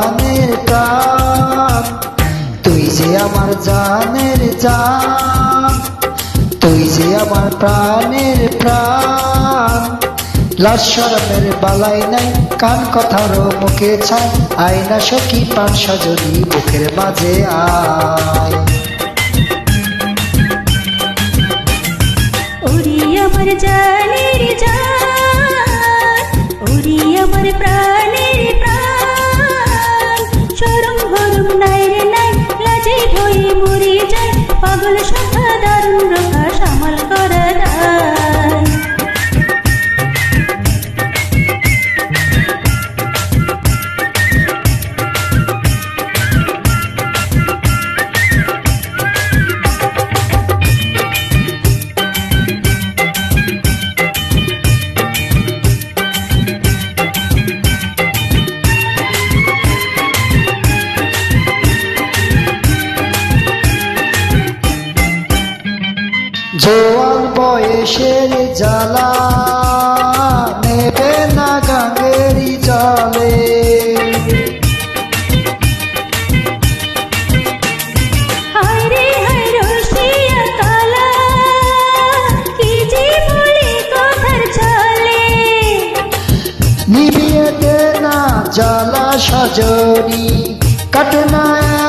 প্রাণের প্রাণ, তুই যে আমার জানের জান, তুই যে আমার প্রাণের প্রাণ। লাজ শরমের বালাই নাই, কান কথারও মুখে ছাই, আয়না সখী প্রাণ সজনী বুকের মাঝে আয়। ওরে আমার জানের জান, ওরে আমার প্রাণের প্রাণ, শরম ভরম নাই রে নাই, লাজে ভয়ে মরে যায়, পাগল সখা দারুণ রক্ষা সামাল করা দায়। জোয়ান বয়সের জ্বালা নেবে না গাঙ্গেরি জলে, হায় রে হায় রসিয়া কালা, কি যে বলে কথার চলে, নিভিয়ে দে না জ্বালা সজনী, কাটে না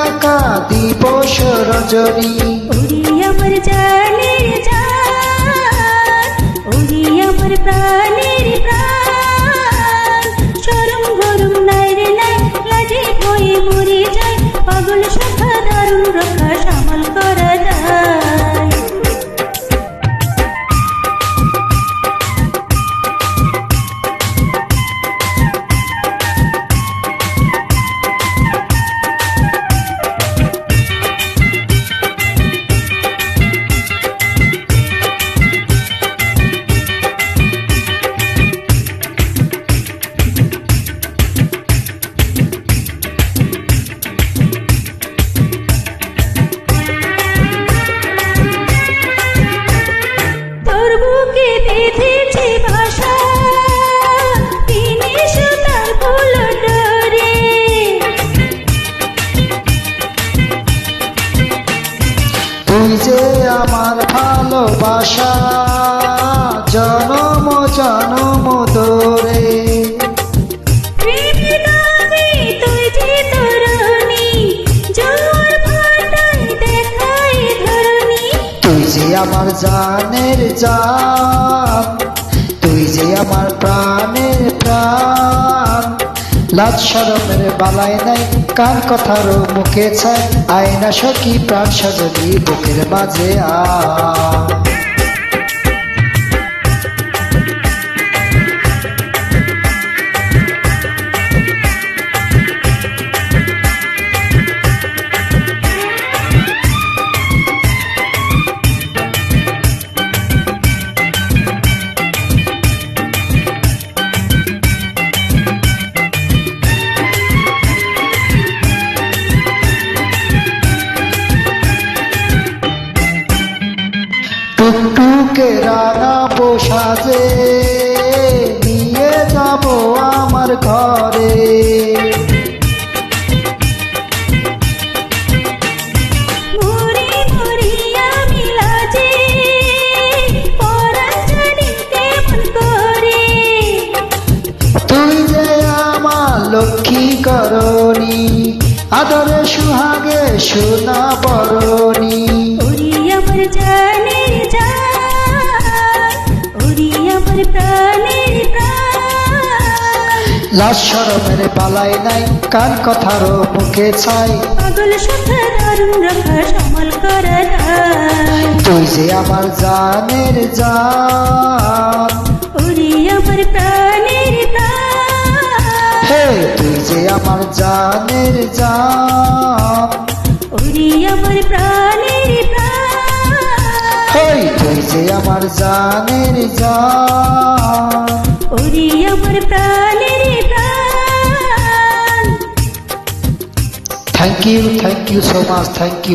একা দিবস রজনী। ওরে আমার জানের জান, ওরে আমার প্রাণের প্রাণ, শরম গরম নাই রে নাই, লাজে ভয়ে মরে যায়, পাগল সখা দারুণ রক্ষা সামাল করা দায়। তোর বুকে বেঁধেছে বাসা, তিনি সুতার ফুল ডোরে, তুই যে আমার ভালোবাসা, জনম জনম তোরে। প্রেমে নামে তুই যে তরুণী, জোয়ার ভাটায় দেখায় ধরণী, তুই যে আমার জানের জান, তুই যে আমার প্রাণের প্রাণ। লাজ শরমের বালাই নাই, কান কথারও মুখে ছাই, আয়না সখী প্রাণ সজনী বুকের মাঝে আয়। টুকটুকে রাঙা পোশাকে নিয়ে যাব আমার ঘরে, মরি মরি আমি লাজে, পরাণ জানি কেমন করে, তুই যে আমার লক্ষ্মী করণী, আদরে সুহাগে সোনা বরণী। ওরে আমার জানের জান, ওরে আমার প্রাণের প্রাণ, লাজ শরমের বালাই নাই, কান কথারও মুখে ছাই, পাগল সখা দারুণ রক্ষা সামাল করা দায়। তুই যে আমার জানের জান, ওরে আমার প্রাণের প্রাণ, হে তুই যে আমার জানের জান, ওরে আমার প্রাণের প্রাণ, হেই তুই যে আমার জানের জান। ওরে আমার প্রাণের প্রাণ। Thank you so much, thank you.